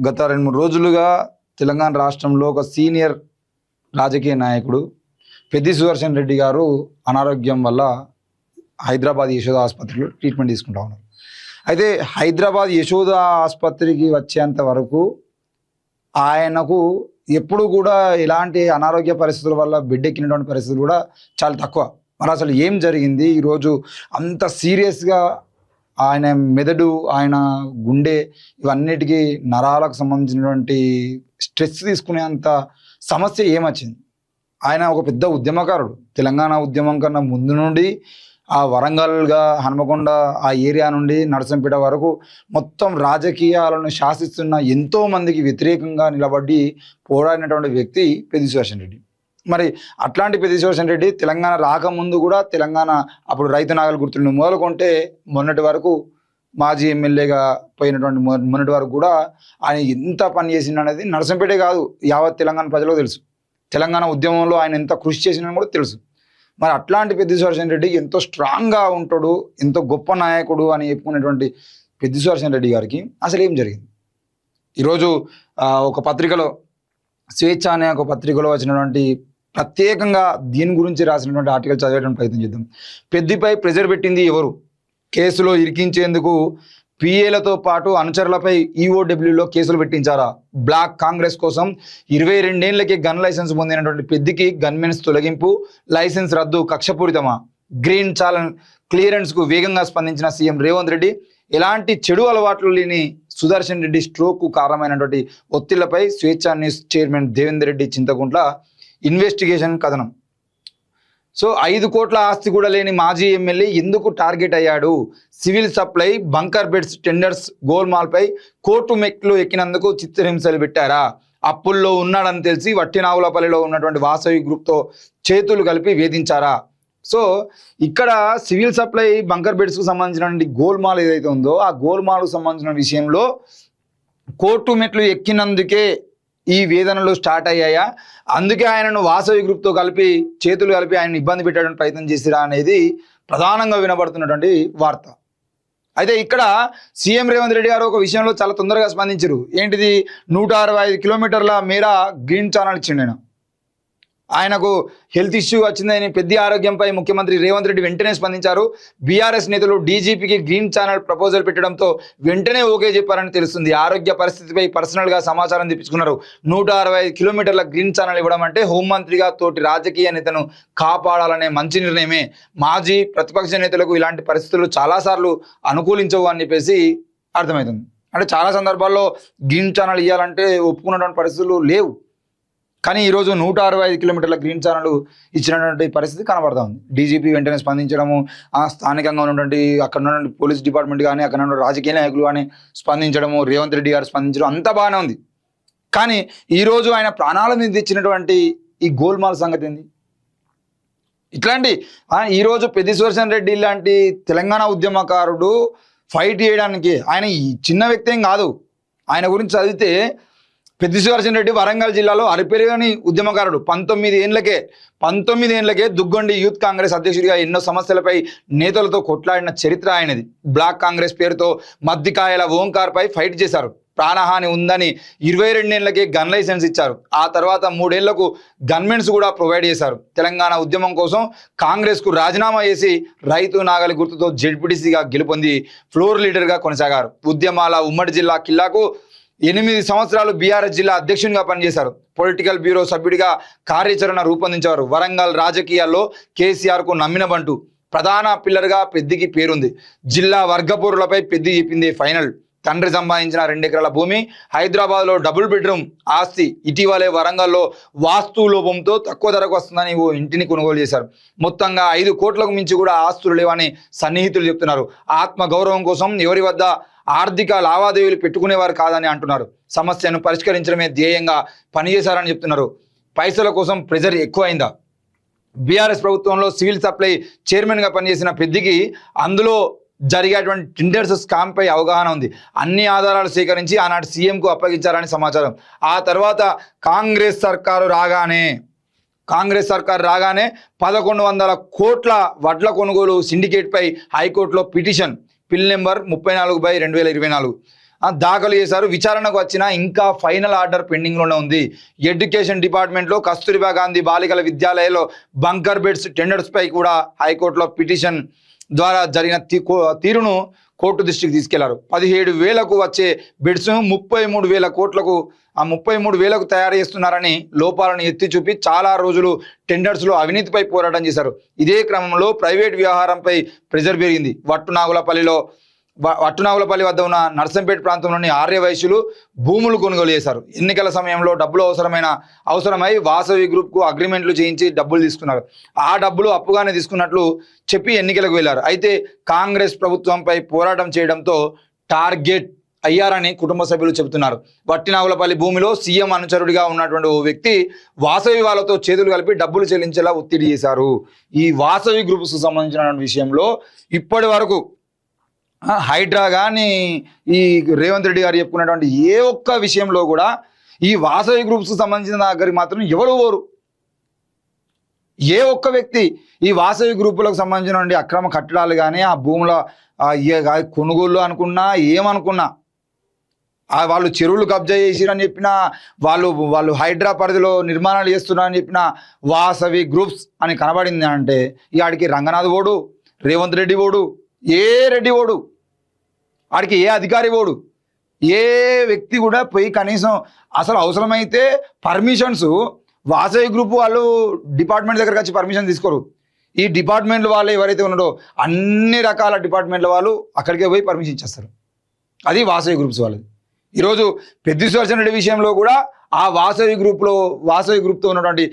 గత 2-3 రోజులుగా తెలంగాణ రాష్ట్రంలో ఒక సీనియర్ రాజకీయ నాయకుడు పెద్ది సుదర్శన్ రెడ్డి గారు అనారోగ్యం వల్ల హైదరాబాద్ యశోద ఆసుపత్రిలో ట్రీట్మెంట్ తీసుకుంటా ఉన్నారు. అయితే హైదరాబాద్ యశోద ఆసుపత్రికి వచ్చేంత వరకు ఆయనకు ఎప్పుడు కూడా ఇలాంటి అనారోగ్య పరిస్థితుల వల్ల బిడ్డెక్కినటువంటి పరిస్థితులు కూడా చాలా తక్కువ. మరి అసలు ఏం జరిగింది ఈరోజు అంత సీరియస్గా ఆయన మెదడు, ఆయన గుండె, ఇవన్నిటికీ నరాలకు సంబంధించినటువంటి స్ట్రెస్ తీసుకునేంత సమస్య ఏమొచ్చింది? ఆయన ఒక పెద్ద ఉద్యమకారుడు. తెలంగాణ ఉద్యమం కన్నా ముందు నుండి ఆ వరంగల్గా హనుమకొండ ఆ ఏరియా నుండి నరసంపేట వరకు మొత్తం రాజకీయాలను శాసిస్తున్న ఎంతోమందికి వ్యతిరేకంగా నిలబడి పోరాడినటువంటి వ్యక్తి పెద్ది సుదర్శన్ రెడ్డి. మరి అట్లాంటి పెద్ది సుదర్శన్ రెడ్డి తెలంగాణ రాకముందు కూడా తెలంగాణ అప్పుడు రైతు నాగలు గుర్తులను మొదలుకొంటే మొన్నటి వరకు మాజీ ఎమ్మెల్యేగా పోయినటువంటి మొన్నటి వరకు కూడా ఆయన ఎంత పని చేసిండు అనేది నరసంపేటే కాదు, యావత్ తెలంగాణ ప్రజలకు తెలుసు. తెలంగాణ ఉద్యమంలో ఆయన ఎంత కృషి చేసినా కూడా తెలుసు. మరి అట్లాంటి పెద్ది సుదర్శన్ రెడ్డి ఎంతో స్ట్రాంగ్గా ఉంటాడు, ఎంతో గొప్ప నాయకుడు అని చెప్పుకునేటువంటి పెద్ది సుదర్శన్ రెడ్డి గారికి అసలు ఏం జరిగింది? ఈరోజు ఒక పత్రికలో, స్వేచ్ఛ అనే ఒక పత్రికలో వచ్చినటువంటి ప్రత్యేకంగా దీని గురించి రాసినటువంటి ఆర్టికల్ చదివేటువంటి ప్రయత్నం చేద్దాం. పెద్దిపై ప్రెజర్ పెట్టింది ఎవరు? కేసులో ఇరికించేందుకు పిఏలతో పాటు అనుచరులపై ఈఓడబ్ల్యూలో కేసులు పెట్టించారా? బ్లాక్ కాంగ్రెస్ కోసం 22 ఏళ్లకి గన్ లైసెన్స్ పొందినటువంటి పెద్దికి గన్మెన్స్ తొలగింపు, లైసెన్స్ రద్దు కక్షపూరితమా? గ్రీన్ ఛాలెంజ్ క్లియరెన్స్కు వేగంగా స్పందించిన సీఎం రేవంత్ రెడ్డి. ఎలాంటి చెడు అలవాట్లు లేని సుదర్శన్ రెడ్డి స్ట్రోక్కు కారణమైనటువంటి ఒత్తిళ్లపై స్వేచ్ఛ news chairman Devender Reddy Chinthakuntla investigation కథనం. సో 5 కోట్ల ఆస్తి కూడా లేని మాజీ ఎమ్మెల్యే ఎందుకు టార్గెట్ అయ్యాడు? Civil supply bunker beds tenders గోల్మాల్పై కోర్టు మెట్లు ఎక్కినందుకు చిత్రహింసలు పెట్టారా? అప్పుల్లో ఉన్నాడని తెలిసి వట్టినావులపల్లిలో ఉన్నటువంటి వాసవి గ్రూప్తో చేతులు కలిపి వేధించారా? సో ఇక్కడ సివిల్ సప్లై బంకర్ బెడ్స్కు సంబంధించినటువంటి గోల్మాల్ ఏదైతే ఉందో ఆ గోల్మాల్కు సంబంధించిన విషయంలో కోర్టు మెట్లు ఎక్కినందుకే ఈ వేదనలు స్టార్ట్ అయ్యాయా? అందుకే ఆయనను వాసవి గ్రూప్తో కలిపి చేతులు కలిపి ఆయన ఇబ్బంది పెట్టడానికి ప్రయత్నం చేసిరా అనేది ప్రధానంగా వినబడుతున్నటువంటి వార్త. అయితే ఇక్కడ సీఎం రేవంత్ రెడ్డి గారు ఒక విషయంలో చాలా తొందరగా స్పందించారు. ఏంటిది? 165 కిలోమీటర్ల మేర గ్రీన్ ఛానల్ ఇచ్చిండు ఆయన. ఆయనకు హెల్త్ ఇష్యూ వచ్చిందని పెద్ద ఆరోగ్యంపై ముఖ్యమంత్రి రేవంత్ రెడ్డి వెంటనే స్పందించారు. బీఆర్ఎస్ నేతలు డీజీపీకి గ్రీన్ ఛానల్ ప్రపోజల్ పెట్టడంతో వెంటనే ఓకే చెప్పారని తెలుస్తుంది. ఆరోగ్య పరిస్థితిపై పర్సనల్గా సమాచారం తెప్పించుకున్నారు. 165 కిలోమీటర్ల గ్రీన్ ఛానల్ ఇవ్వడం అంటే హోంమంత్రిగా తోటి రాజకీయ నేతను కాపాడాలనే మంచి నిర్ణయమే. మాజీ ప్రతిపక్ష నేతలకు ఇలాంటి పరిస్థితులు చాలాసార్లు అనుకూలించవు అని చెప్పేసి అర్థమవుతుంది. అంటే చాలా సందర్భాల్లో గ్రీన్ ఛానల్ ఇవ్వాలంటే ఒప్పుకున్నటువంటి పరిస్థితులు లేవు. కానీ ఈరోజు 165 కిలోమీటర్ల గ్రీన్ ఛానల్ ఇచ్చినటువంటి పరిస్థితి కనబడతా ఉంది. డీజీపీ వెంటనే స్పందించడము, స్థానికంగా ఉన్నటువంటి అక్కడ ఉన్నటువంటి పోలీస్ డిపార్ట్మెంట్ కానీ అక్కడ ఉన్న రాజకీయ నాయకులు కానీ స్పందించడము, రేవంత్ రెడ్డి గారు స్పందించడం అంతా బాగానే ఉంది. కానీ ఈరోజు ఆయన ప్రాణాల మీద తెచ్చినటువంటి ఈ గోల్మాల్ సంగతి ఏంది? ఇట్లాంటి ఈరోజు పెద్ది సుదర్శన్ రెడ్డి లాంటి తెలంగాణ ఉద్యమకారుడు ఫైట్ చేయడానికి, ఆయన చిన్న వ్యక్తి ఏం కాదు. ఆయన గురించి చదివితే పెద్ది సుదర్శన్ రెడ్డి వరంగల్ జిల్లాలో అరిపెరుగని ఉద్యమకారుడు. 19 ఏళ్లకే దుగ్గొండి యూత్ కాంగ్రెస్ అధ్యక్షుడిగా ఎన్నో సమస్యలపై నేతలతో కొట్లాడిన చరిత్ర ఆయనది. బ్లాక్ కాంగ్రెస్ పేరుతో మద్దికాయల ఓంకార్పై ఫైట్ చేశారు. ప్రాణహాని ఉందని 22 ఏళ్లకే గన్ లైసెన్స్ ఇచ్చారు. ఆ తర్వాత 3 ఏళ్లకు గన్మెన్స్ కూడా ప్రొవైడ్ చేశారు. తెలంగాణ ఉద్యమం కోసం కాంగ్రెస్కు రాజీనామా చేసి రైతు నాగలి గుర్తుతో జెడ్పీటీసీగా గెలుపొంది ఫ్లోర్ లీడర్గా కొనసాగారు. ఉద్యమాల ఉమ్మడి జిల్లా కిల్లాకు 8 సంవత్సరాలు బీఆర్ఎస్ జిల్లా అధ్యక్షునిగా పనిచేశారు. పొలిటికల్ బ్యూరో సభ్యుడిగా కార్యాచరణ రూపొందించారు. వరంగల్ రాజకీయాల్లో కేసీఆర్కు నమ్మిన బంటు, ప్రధాన పిల్లర్గా పెద్దికి పేరుంది. జిల్లా వర్గపోరులపై పెద్ది చెప్పింది ఫైనల్. తండ్రి సంపాదించిన 2 ఎకరాల భూమి, హైదరాబాద్లో డబుల్ బెడ్రూమ్ ఆస్తి. ఇటీవలే వరంగల్లో వాస్తు లోపంతో తక్కువ ధరకు వస్తుందని ఓ ఇంటిని కొనుగోలు చేశారు. మొత్తంగా 5 కోట్లకు మించి కూడా ఆస్తులు లేవని సన్నిహితులు చెప్తున్నారు. ఆత్మ గౌరవం కోసం ఎవరి వద్ద ఆర్థిక లావాదేవీలు పెట్టుకునేవారు కాదని అంటున్నారు. సమస్యను పరిష్కరించడమే ధ్యేయంగా పనిచేశారని చెప్తున్నారు. పైసల కోసం ప్రెజర్ ఎక్కువైందా? బీఆర్ఎస్ ప్రభుత్వంలో సివిల్ సప్లై చైర్మన్గా పనిచేసిన పెద్దికి అందులో జరిగేటువంటి టెండర్స్ స్కామ్పై అవగాహన ఉంది. అన్ని ఆధారాలు సేకరించి ఆనాటి సీఎంకు అప్పగించారని సమాచారం. ఆ తర్వాత కాంగ్రెస్ సర్కారు రాగానే 1100 కోట్ల వడ్ల కొనుగోలు సిండికేట్పై హైకోర్టులో పిటిషన్, పిల్ నెంబర్ 34/2024. దాఖలు చేశారు. విచారణకు వచ్చినా ఇంకా ఫైనల్ ఆర్డర్ పెండింగ్లోనే ఉంది. ఎడ్యుకేషన్ డిపార్ట్మెంట్లో కస్తూరిబా గాంధీ బాలికల విద్యాలయాల్లో బంకర్ బెడ్స్ టెండర్స్పై కూడా హైకోర్టులో పిటిషన్ ద్వారా జరిగిన తీరును కోర్టు దృష్టికి తీసుకెళ్లారు. 17,000కు వచ్చే బెడ్స్ 33,000 కోట్లకు 33,000కు తయారు చేస్తున్నారని లోపాలను ఎత్తి చూపి చాలా రోజులు టెండర్స్లో అవినీతిపై పోరాటం చేశారు. ఇదే క్రమంలో ప్రైవేట్ వ్యవహారంపై ప్రెజర్ పెరిగింది. వట్టునాగులపల్లి వద్ద ఉన్న నర్సంపేట ప్రాంతంలోని ఆర్యవైశ్యులు భూములు కొనుగోలు చేశారు. ఎన్నికల సమయంలో డబ్బులు అవసరమై వాసవి గ్రూప్కు అగ్రిమెంట్లు చేయించి డబ్బులు తీసుకున్నారు. ఆ డబ్బులు అప్పుగానే తీసుకున్నట్లు చెప్పి ఎన్నికలకు వెళ్లారు. అయితే కాంగ్రెస్ ప్రభుత్వంపై పోరాటం చేయడంతో టార్గెట్ అయ్యారని కుటుంబ సభ్యులు చెబుతున్నారు. వట్టినాగులపల్లి భూమిలో సీఎం అనుచరుడిగా ఉన్నటువంటి ఓ వ్యక్తి వాసవి వాళ్ళతో చేతులు కలిపి డబ్బులు చెల్లించేలా ఒత్తిడి చేశారు. ఈ వాసవి గ్రూప్స్ సంబంధించిన విషయంలో ఇప్పటి వరకు హైడ్రా కానీ ఈ రేవంత్ రెడ్డి గారు చెప్పుకున్నటువంటి ఏ ఒక్క విషయంలో కూడా ఈ వాసవి గ్రూప్స్ సంబంధించిన దగ్గరికి మాత్రం ఎవరు ఓరు. ఏ ఒక్క వ్యక్తి ఈ వాసవి గ్రూపులకు సంబంధించిన అక్రమ కట్టడాలు కానీ ఆ భూముల కొనుగోలు అనుకున్నా ఏమనుకున్నా వాళ్ళు చెరువులు కబ్జా చేసిరని చెప్పినా వాళ్ళు హైడ్రా పరిధిలో నిర్మాణాలు చేస్తున్నారని చెప్పిన వాసవి గ్రూప్స్ అని కనబడింది అంటే ఆడికి రంగనాథ్ ఓడు, రేవంత్ రెడ్డి ఓడు, ఏ రెడ్డి ఓడు, ఆడికి ఏ అధికారి ఓడు, ఏ వ్యక్తి కూడా పోయి కనీసం అసలు అవసరమైతే పర్మిషన్స్ వాసవి గ్రూప్ వాళ్ళు డిపార్ట్మెంట్ దగ్గరకు వచ్చి పర్మిషన్ తీసుకోరు. ఈ డిపార్ట్మెంట్ వాళ్ళు ఎవరైతే ఉన్నారో అన్ని రకాల డిపార్ట్మెంట్ల వాళ్ళు అక్కడికే పోయి పర్మిషన్ ఇచ్చేస్తారు. అది వాసవి గ్రూప్స్ వాళ్ళది. ఈరోజు పెద్ది సుదర్శన్ రెడ్డి విషయంలో కూడా ఆ వాసవి గ్రూప్తో ఉన్నటువంటి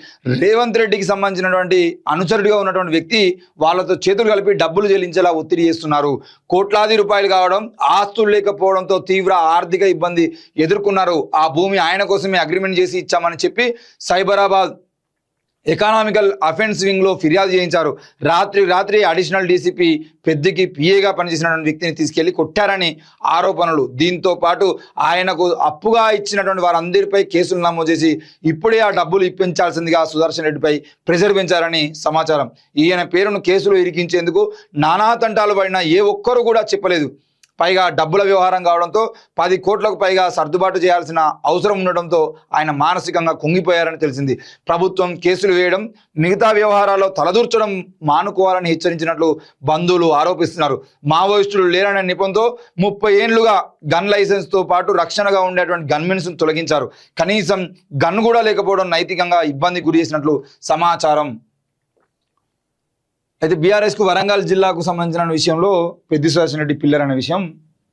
రేవంత్ రెడ్డికి సంబంధించినటువంటి అనుచరుడిగా ఉన్నటువంటి వ్యక్తి వాళ్ళతో చేతులు కలిపి డబ్బులు చెల్లించేలా ఒత్తిడి చేస్తున్నారు. కోట్లాది రూపాయలు కావడం, ఆస్తులు లేకపోవడంతో తీవ్ర ఆర్థిక ఇబ్బంది ఎదుర్కొన్నారు. ఆ భూమి ఆయన కోసమే అగ్రిమెంట్ చేసి ఇచ్చామని చెప్పి సైబరాబాద్ ఎకనామికల్ అఫెన్స్ వింగ్లో ఫిర్యాదు చేయించారు. రాత్రి అడిషనల్ డీసీపీ పెద్దికి పిఏగా పనిచేసినటువంటి వ్యక్తిని తీసుకెళ్లి కొట్టారని ఆరోపణలు. దీంతో పాటు ఆయనకు అప్పుగా ఇచ్చినటువంటి వారందరిపై కేసులు నమోదు చేసి ఇప్పుడే ఆ డబ్బులు ఇప్పించాల్సిందిగా సుదర్శన్ రెడ్డిపై ప్రెజర్ పెంచారని సమాచారం. ఈయన పేరును కేసులు ఇరికించేందుకు నానా తంటాలు పడినా ఏ ఒక్కరు కూడా చెప్పలేదు. పైగా డబ్బుల వ్యవహారం కావడంతో 10 కోట్లకు పైగా సర్దుబాటు చేయాల్సిన అవసరం ఉండడంతో ఆయన మానసికంగా కుంగిపోయారని తెలిసింది. ప్రభుత్వం కేసులు వేయడం, మిగతా వ్యవహారాల్లో తలదూర్చడం మానుకోవాలని హెచ్చరించినట్లు బంధువులు ఆరోపిస్తున్నారు. మావోయిస్టులు లేరనే నెపంతో 30 ఏళ్లుగా గన్ లైసెన్స్తో పాటు రక్షణగా ఉండేటువంటి గన్మెన్స్ను తొలగించారు. కనీసం గన్ కూడా లేకపోవడం నైతికంగా ఇబ్బంది గురి చేసినట్లు సమాచారం. అయితే బీఆర్ఎస్కు వరంగల్ జిల్లాకు సంబంధించిన విషయంలో పెద్ది సుదర్శన్ రెడ్డి పిల్లర్ అనే విషయం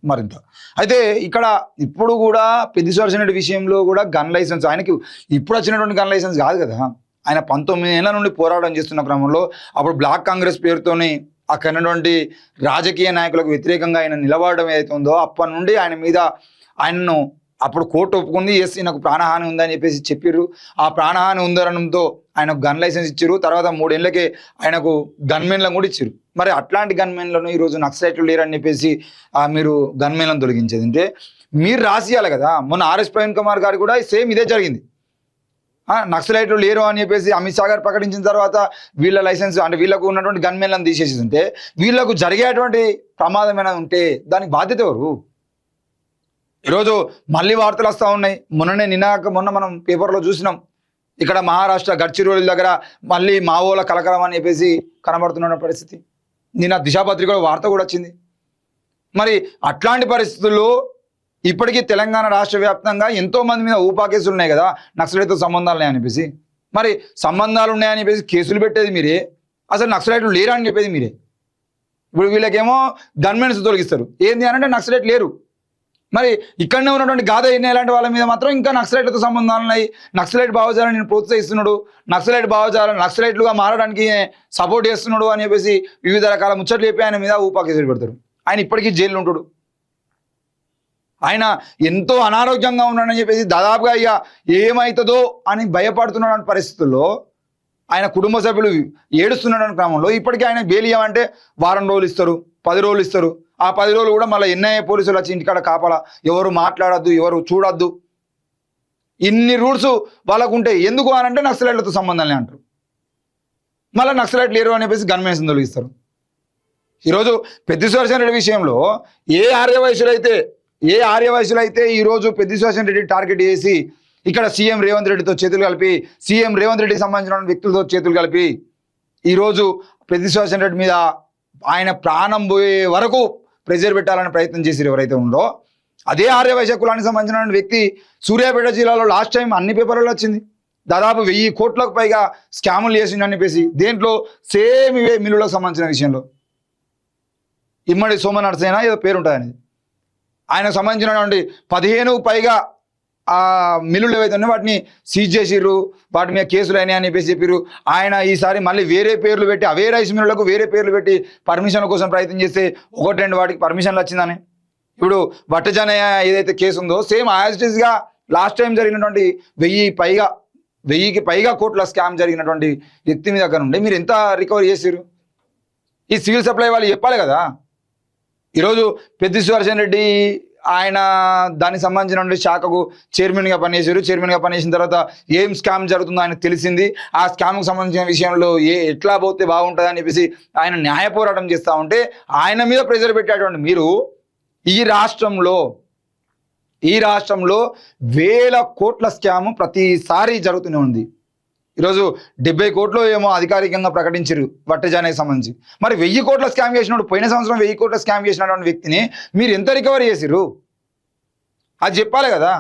మరింత. అయితే ఇక్కడ ఇప్పుడు కూడా పెద్ది సుదర్శన్ రెడ్డి విషయంలో కూడా గన్ లైసెన్స్ ఆయనకి ఇప్పుడు వచ్చినటువంటి గన్ లైసెన్స్ కాదు కదా. ఆయన 19 ఏళ్ల నుండి పోరాటం చేస్తున్న క్రమంలో అప్పుడు బ్లాక్ కాంగ్రెస్ పేరుతోని అక్కడ ఉన్నటువంటి రాజకీయ నాయకులకు వ్యతిరేకంగా ఆయన నిలబడడం ఏదైతే ఉందో అప్పటి నుండి ఆయనను అప్పుడు కోర్టు ఒప్పుకుంది. ఎస్ నాకు ప్రాణహాని ఉందని చెప్పేసి చెప్పారు. ఆ ప్రాణహాని ఉందనడంతో ఆయనకు గన్ లైసెన్స్ ఇచ్చారు. తర్వాత 3 ఏళ్ళకే ఆయనకు గన్మెన్లను కూడా ఇచ్చారు. మరి అట్లాంటి గన్మెన్లను ఈరోజు నక్సలైట్లు లేరని చెప్పేసి మీరు గన్మెన్లను తొలగించేది అంటే మీరు రాసియాలి కదా. మొన్న ఆర్ఎస్ ప్రవీణ్ కుమార్ గారు కూడా సేమ్ ఇదే జరిగింది. నక్సలైట్లు లేరు అని చెప్పేసి అమిత్ షా గారు ప్రకటించిన తర్వాత వీళ్ళ లైసెన్స్ అంటే వీళ్ళకు ఉన్నటువంటి గన్మెన్లను తీసేసి ఉంటే వీళ్ళకు జరిగేటువంటి ప్రమాదం ఏమైనా ఉంటే దానికి బాధ్యత ఎవరు? ఈరోజు మళ్ళీ వార్తలు వస్తూ ఉన్నాయి. మొన్న మనం పేపర్లో చూసినాం. ఇక్కడ మహారాష్ట్ర గడ్చిరోలి దగ్గర మళ్ళీ మావోల కలకలం అని చెప్పేసి కనబడుతున్న పరిస్థితి. నిన్న దిశాపత్రికలో వార్త కూడా వచ్చింది. మరి అట్లాంటి పరిస్థితుల్లో ఇప్పటికీ తెలంగాణ రాష్ట్ర వ్యాప్తంగా ఎంతోమంది మీద ఊపా కేసులు ఉన్నాయి కదా, నక్సలైట్తో సంబంధాలు ఉన్నాయని చెప్పేసి. మరి సంబంధాలు ఉన్నాయని చెప్పేసి కేసులు పెట్టేది మీరే, అసలు నక్సలైట్లు లేరా అని చెప్పేది మీరే. ఇప్పుడు వీళ్ళకేమో గన్మెన్స్ తొలగిస్తారు. ఏంది అని అంటే నక్సలైట్ లేరు. మరి ఇక్కడనే ఉన్నటువంటి గాథ ఎన్ని ఇలాంటి వాళ్ళ మీద మాత్రం ఇంకా నక్సలైట్లతో సంబంధాలు ఉన్నాయి, నక్సలైట్ భావజాలను నేను ప్రోత్సహిస్తున్నాడు, నక్సలైట్లుగా మారడానికి సపోర్ట్ చేస్తున్నాడు అని చెప్పేసి వివిధ రకాల ముచ్చట్లు చెప్పి ఆయన మీద ఊపా కేసులు పెడతారు. ఆయన ఇప్పటికీ జైల్లో ఉంటాడు. ఆయన ఎంతో అనారోగ్యంగా ఉన్నాడని చెప్పేసి దాదాపుగా ఇక ఏమవుతుందో అని భయపడుతున్న పరిస్థితుల్లో ఆయన కుటుంబ సభ్యులు ఏడుస్తున్న క్రమంలో ఇప్పటికీ ఆయన బెయిల్ ఇవ్వమంటే 1 వారం రోజులు ఇస్తారు, 10 రోజులు ఇస్తారు. ఆ 10 రోజులు కూడా మళ్ళీ ఎన్ఐఏ పోలీసులు వచ్చి ఇంటికాడ కాపాలా, ఎవరు మాట్లాడద్దు, ఎవరు చూడొద్దు, ఇన్ని రూల్స్ వాళ్ళకు ఉంటాయి. ఎందుకు అని అంటే నక్సలైట్లతో సంబంధాలే అంటారు. మళ్ళీ నక్సలైట్ లేరు అని చెప్పేసి గన్మెన్స్ తొలగిస్తారు. ఈరోజు పెద్ది సుదర్శన్ రెడ్డి విషయంలో ఏ ఆర్యవైశ్యులు అయితే ఏ ఆర్యవయసులు అయితే ఈరోజు పెద్ది సుదర్శన్ రెడ్డి టార్గెట్ చేసి ఇక్కడ సీఎం రేవంత్ రెడ్డితో చేతులు కలిపి సీఎం రేవంత్ రెడ్డికి సంబంధించిన వ్యక్తులతో చేతులు కలిపి ఈరోజు పెద్ది సుదర్శన్ రెడ్డి మీద ఆయన ప్రాణం పోయే వరకు ప్రెజర్ పెట్టాలని ప్రయత్నం చేసి ఎవరైతే ఉందో అదే ఆర్యవైశ్య కులానికి సంబంధించిన వ్యక్తి సూర్యాపేట జిల్లాలో లాస్ట్ టైం అన్ని పేపర్లలో వచ్చింది. దాదాపు 1000 కోట్లకు పైగా స్కాములు చేసిందని చెప్పేసి దేంట్లో సేమ్ ఇవే మిల్లులకు సంబంధించిన విషయంలో ఇమ్మడి సోమనరసేన ఏదో పేరు ఉంటుంది అనేది ఆయనకు సంబంధించినటువంటి 15 పైగా ఆ మిల్లులు ఏవైతే ఉన్నాయో వాటిని సీజ్ చేసిర్రు, వాటి మీద కేసులు అయినాయి అని చెప్పేసి చెప్పారు. ఆయన ఈసారి మళ్ళీ వేరే పేర్లు పెట్టి అవే రైస్ మిల్లులకు వేరే పేర్లు పెట్టి పర్మిషన్ల కోసం ప్రయత్నం చేస్తే 1-2 వాటికి పర్మిషన్లు వచ్చిందని ఇప్పుడు వట్టజనయ్య ఏదైతే కేసు ఉందో సేమ్ యాజ్ ఇట్ ఈస్గా లాస్ట్ టైం జరిగినటువంటి 1000కి పైగా కోట్ల స్కామ్ జరిగినటువంటి వ్యక్తి మీ దగ్గర ఉండే మీరు ఎంత రికవరీ చేసారు? ఈ సివిల్ సప్లై వాళ్ళు చెప్పాలి కదా. ఈరోజు పెద్ది సుదర్శన్ రెడ్డి ఆయన దానికి సంబంధించిన శాఖకు చైర్మన్గా పనిచేశారు. చైర్మన్గా పనిచేసిన తర్వాత ఏం స్కామ్ జరుగుతుందో ఆయనకు తెలిసింది. ఆ స్కామ్కు సంబంధించిన విషయంలో ఎట్లా పోతే బాగుంటుంది అని చెప్పేసి ఆయన న్యాయ పోరాటం చేస్తూ ఉంటే ఆయన మీద ప్రెజర్ పెట్టేటువంటి మీరు ఈ రాష్ట్రంలో 1000 కోట్ల స్కామ్ ప్రతిసారి జరుగుతూనే ఉంది. ఈరోజు 70 కోట్లు ఏమో అధికారికంగా ప్రకటించారు వట్టజానకి సంబంధించి. మరి 1000 కోట్ల స్కామ్ చేసినప్పుడు పోయిన సంవత్సరం 1000 కోట్ల స్కామ్ చేసినటువంటి వ్యక్తిని మీరు ఎంత రికవరీ చేసిర్రు అది చెప్పాలి కదా.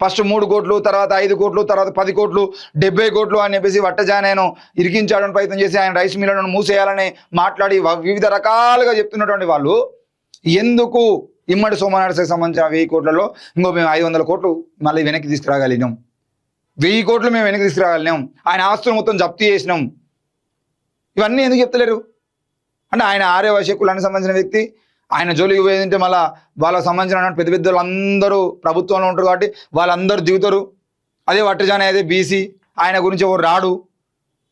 ఫస్ట్ 3 కోట్లు, తర్వాత 5 కోట్లు, తర్వాత 10 కోట్లు, 70 కోట్లు అని చెప్పేసి వట్టజానను ఇరికించాలని ప్రయత్నం చేసి ఆయన రైస్ మిల్లులను మూసేయాలని మాట్లాడి వివిధ రకాలుగా చెప్తున్నటువంటి వాళ్ళు ఎందుకు ఇమ్మడి సోమనరసేనకి సంబంధించిన 1000 కోట్లలో ఇంకో మేము 500 కోట్లు మళ్ళీ వెనక్కి తీసుకురాగలిగినాం, 1000 కోట్లు మేము వెనక్కి తీసుకురాగలిగినాం, ఆయన ఆస్తులు మొత్తం జప్తు చేసినాం, ఇవన్నీ ఎందుకు చెప్తలేరు? అంటే ఆయన ఆర్యవైశ్య కులానికి సంబంధించిన వ్యక్తి, ఆయన జోలికి పోయింటే మళ్ళీ వాళ్ళకి సంబంధించిన పెద్ద పెద్ద వాళ్ళందరూ ప్రభుత్వంలో ఉంటారు కాబట్టి వాళ్ళందరూ దిగుతారు. అదే వట్టజానే అయితే బీసీ, ఆయన గురించి ఎవరు రాడు.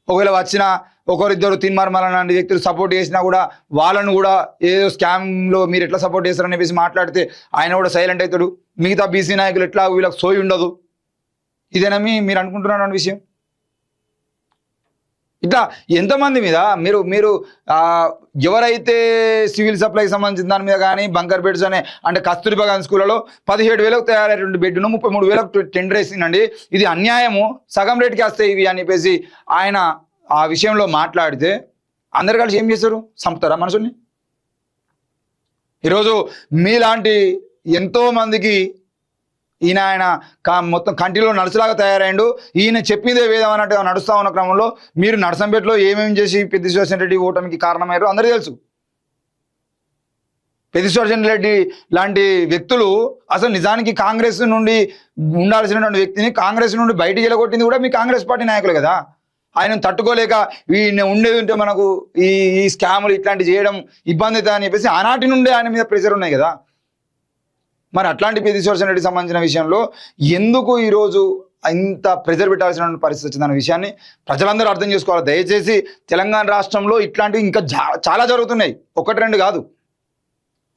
ఒకవేళ వచ్చిన ఒకరిద్దరు తిన్మార్మల లాంటి వ్యక్తులు సపోర్ట్ చేసినా కూడా వాళ్ళను కూడా ఏదో స్కామ్లో మీరు ఎట్లా సపోర్ట్ చేస్తారని చెప్పేసి మాట్లాడితే ఆయన కూడా సైలెంట్ అవుతాడు. మిగతా బీసీ నాయకులు ఎట్లా వీళ్ళకి సోయి ఉండదు. ఇదేనా మీరు అనుకుంటున్నారు అన్న విషయం? ఇట్లా ఎంతమంది మీద మీరు ఎవరైతే సివిల్ సప్లైకి సంబంధించిన దాని మీద కానీ బంకర్ బెడ్స్ అంటే కస్తూరిబా గాంధీ స్కూళ్ళలో 17,000కు తయారైనటువంటి బెడ్ను 33,000కు టెండర్ వేసిందండి, ఇది అన్యాయము, సగం రేటుకి వస్తాయి ఇవి అని చెప్పేసి ఆయన ఆ విషయంలో మాట్లాడితే అందరు కలిసి ఏం చేస్తారు? చంపుతారా మనుషుల్ని? ఈరోజు మీలాంటి ఎంతోమందికి ఆయన మొత్తం కంటిలో నడుచులాగా తయారైండు. ఈయన చెప్పిందే వేదం అన్నట్టుగా నడుస్తూ ఉన్న క్రమంలో మీరు నర్సంపేటలో ఏమేమి చేసి పెద్ది సుదర్శన్ రెడ్డి ఓటమికి కారణమయ్యారో అందరికీ తెలుసు. పెద్ది సుదర్శన్ రెడ్డి లాంటి వ్యక్తులు అసలు నిజానికి కాంగ్రెస్ నుండి ఉండాల్సినటువంటి వ్యక్తిని కాంగ్రెస్ నుండి బయటికి వెళ్ళగొట్టింది కూడా మీ కాంగ్రెస్ పార్టీ నాయకులు కదా. ఆయనను తట్టుకోలేక ఈయన ఉండేది ఉంటే మనకు ఈ స్కాములు ఇట్లాంటి చేయడం ఇబ్బంది అవుతుంది అని చెప్పేసి ఆనాటి నుండే ఆయన మీద ప్రెషర్ ఉన్నాయి కదా. మరి అట్లాంటి పెద్ది సుదర్శన్ రెడ్డికి సంబంధించిన విషయంలో ఎందుకు ఈరోజు ఇంత ప్రెజర్ పెట్టాల్సిన పరిస్థితి వచ్చిందన్న విషయాన్ని ప్రజలందరూ అర్థం చేసుకోవాలి. దయచేసి తెలంగాణ రాష్ట్రంలో ఇట్లాంటివి ఇంకా చాలా జరుగుతున్నాయి, 1-2 కాదు.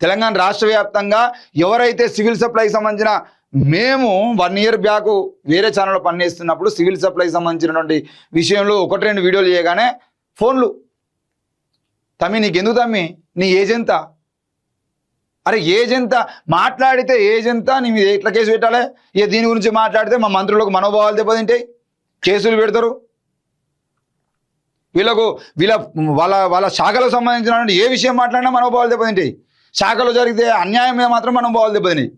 తెలంగాణ రాష్ట్ర వ్యాప్తంగా ఎవరైతే సివిల్ సప్లైకి సంబంధించిన మేము 1 ఇయర్ బ్యాక్ వేరే ఛానల్లో పనిచేస్తున్నప్పుడు సివిల్ సప్లైకి సంబంధించినటువంటి విషయంలో 1-2 వీడియోలు చేయగానే ఫోన్లు, తమ్మి నీకెందుకు తమ్మి, నీ ఏజ్ ఎంత, అరే ఏజ్ ఎంత, మాట్లాడితే ఏజ్ ఎంత, నీ మీద ఎట్లా కేసు పెట్టాలి, ఇక దీని గురించి మాట్లాడితే మా మంత్రులకు మనోభావాలు దెబ్బతింటాయి, కేసులు పెడతారు. వాళ్ళ శాఖలకు సంబంధించిన ఏ విషయం మాట్లాడినా మనోభావాలు దెబ్బతింటాయి. శాఖలో జరిగితే అన్యాయం మీద మాత్రం మనోభావాలు దెబ్బతినాయి.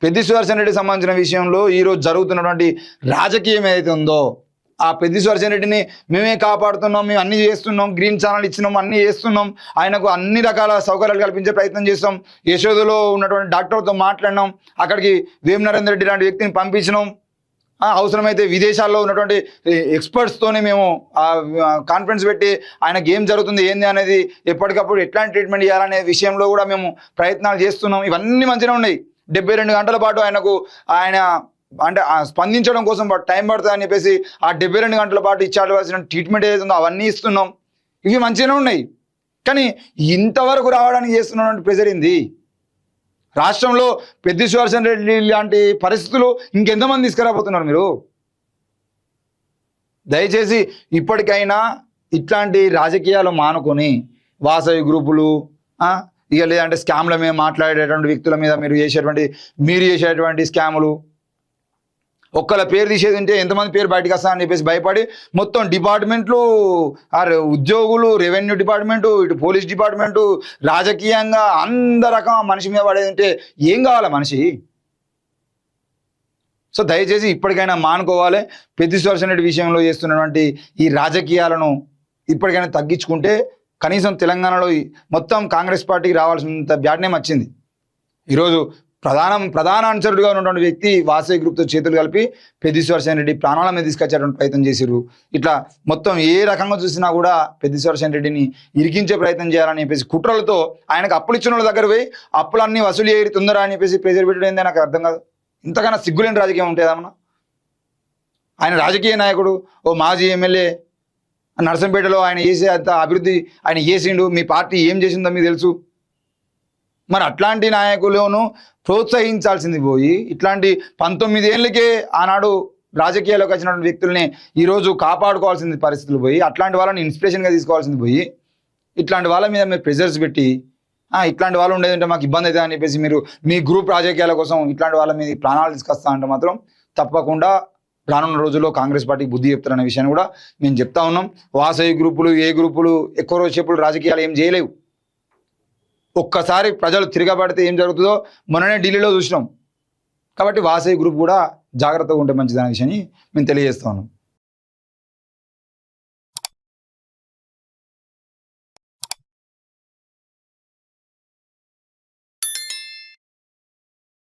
పెద్ది సుదర్శన్ రెడ్డికి సంబంధించిన విషయంలో ఈరోజు జరుగుతున్నటువంటి రాజకీయం ఏదైతే ఉందో ఆ పెద్ది సుదర్శన్ రెడ్డిని మేమే కాపాడుతున్నాం, మేము అన్నీ చేస్తున్నాం, గ్రీన్ ఛానల్ ఇచ్చినాం, అన్నీ చేస్తున్నాం, ఆయనకు అన్ని రకాల సౌకర్యాలు కల్పించే ప్రయత్నం చేస్తాం, యశోదలో ఉన్నటువంటి డాక్టర్తో మాట్లాడినాం, అక్కడికి వేం నరేందర్ రెడ్డి లాంటి వ్యక్తిని పంపించినాం, అవసరమైతే విదేశాల్లో ఉన్నటువంటి ఎక్స్పర్ట్స్తోనే మేము కాన్ఫరెన్స్ పెట్టి ఆయనకి ఏం జరుగుతుంది ఏంది అనేది ఎప్పటికప్పుడు ఎట్లాంటి ట్రీట్మెంట్ చేయాలనే విషయంలో కూడా మేము ప్రయత్నాలు చేస్తున్నాం. ఇవన్నీ మంచిగా ఉన్నాయి. 72 గంటల పాటు ఆయన అంటే స్పందించడం కోసం టైం పడుతుందని చెప్పేసి ఆ 72 గంటల పాటు ఇచ్చాల్సిన ట్రీట్మెంట్ ఏదైతే ఉందో అవన్నీ ఇస్తున్నాం. ఇవి మంచిగానే ఉన్నాయి. కానీ ఇంతవరకు రావడానికి చేస్తున్నటువంటి ప్రెజర్ ఏంది? రాష్ట్రంలో పెద్ది సుదర్శన్ రెడ్డి లాంటి పరిస్థితులు ఇంకెంతమంది తీసుకురాబోతున్నారు మీరు? దయచేసి ఇప్పటికైనా ఇట్లాంటి రాజకీయాలు మానుకొని వాసవి గ్రూపులు ఇక లేదంటే స్కామ్ల మీద మాట్లాడేటువంటి వ్యక్తుల మీద మీరు చేసేటువంటి స్కాములు, ఒక్కళ్ళ పేరు తీసేది ఉంటే ఎంతమంది పేరు బయటకు వస్తా అని చెప్పేసి భయపడి మొత్తం డిపార్ట్మెంట్లు, ఉద్యోగులు, రెవెన్యూ డిపార్ట్మెంటు, ఇటు పోలీస్ డిపార్ట్మెంటు, రాజకీయంగా అందరకం మనిషి మీద పడేది ఉంటే ఏం కావాలా మనిషి? సో దయచేసి ఇప్పటికైనా మానుకోవాలి. పెద్ది సుదర్శన్ రెడ్డి విషయంలో చేస్తున్నటువంటి ఈ రాజకీయాలను ఇప్పటికైనా తగ్గించుకుంటే కనీసం తెలంగాణలో మొత్తం కాంగ్రెస్ పార్టీకి రావాల్సినంత బ్యాడ్ నేమ్ వచ్చింది. ఈరోజు ప్రధాన అనుచరుడుగా ఉన్నటువంటి వ్యక్తి వాసవి గ్రూప్తో చేతులు కలిపి పెద్ది సుదర్శన్ రెడ్డి ప్రాణాల మీద తీసుకొచ్చేటువంటి ప్రయత్నం చేశారు. ఇట్లా మొత్తం ఏ రకంగా చూసినా కూడా పెద్ది సుదర్శన్ రెడ్డిని ఇరికించే ప్రయత్నం చేయాలని చెప్పేసి కుట్రలతో ఆయనకు అప్పులు ఇచ్చిన వాళ్ళ దగ్గర పోయి అప్పులన్నీ వసూలు చేయరు తొందర అని చెప్పేసి ప్రెజర్ పెట్టడం ఏందో నాకు అర్థం కాదు. ఇంతకన్నా సిగ్గులేని రాజకీయం ఉంటుందేమన్నా? ఆయన రాజకీయ నాయకుడు, ఓ మాజీ ఎమ్మెల్యే, నర్సంపేటలో ఆయన చేసే అంత అభివృద్ధి ఆయన చేసిండు, మీ పార్టీ ఏం చేసిందో మీకు తెలుసు. మరి అట్లాంటి నాయకులను ప్రోత్సహించాల్సింది పోయి ఇట్లాంటి 19 ఏళ్ళకే ఆనాడు రాజకీయాల్లోకి వచ్చినటువంటి వ్యక్తుల్ని ఈరోజు కాపాడుకోవాల్సింది పరిస్థితులు పోయి, అట్లాంటి వాళ్ళని ఇన్స్పిరేషన్గా తీసుకోవాల్సింది పోయి, ఇట్లాంటి వాళ్ళ మీద మీరు ప్రెజర్స్ పెట్టి ఇట్లాంటి వాళ్ళు ఉండేదంటే మాకు ఇబ్బంది అవుతుంది అని చెప్పేసి మీరు మీ గ్రూప్ రాజకీయాల కోసం ఇట్లాంటి వాళ్ళ మీద ప్రాణాలు తీసుకొస్తా అంటే మాత్రం తప్పకుండా రానున్న రోజుల్లో కాంగ్రెస్ పార్టీకి బుద్ధి చెప్తారనే విషయాన్ని కూడా మేము చెప్తా ఉన్నాం. వాసవి గ్రూపులు, ఏ గ్రూపులు ఎక్కువ రోజు చెప్పులు రాజకీయాలు ఏం చేయలేవు. ఒక్కసారి ప్రజలు తిరగబడితే ఏం జరుగుతుందో మొన్ననే ఢిల్లీలో చూసినాం. కాబట్టి వాసవి గ్రూప్ కూడా జాగ్రత్తగా ఉంటే మంచిదనే విషయాన్ని మేము తెలియజేస్తా ఉన్నాం.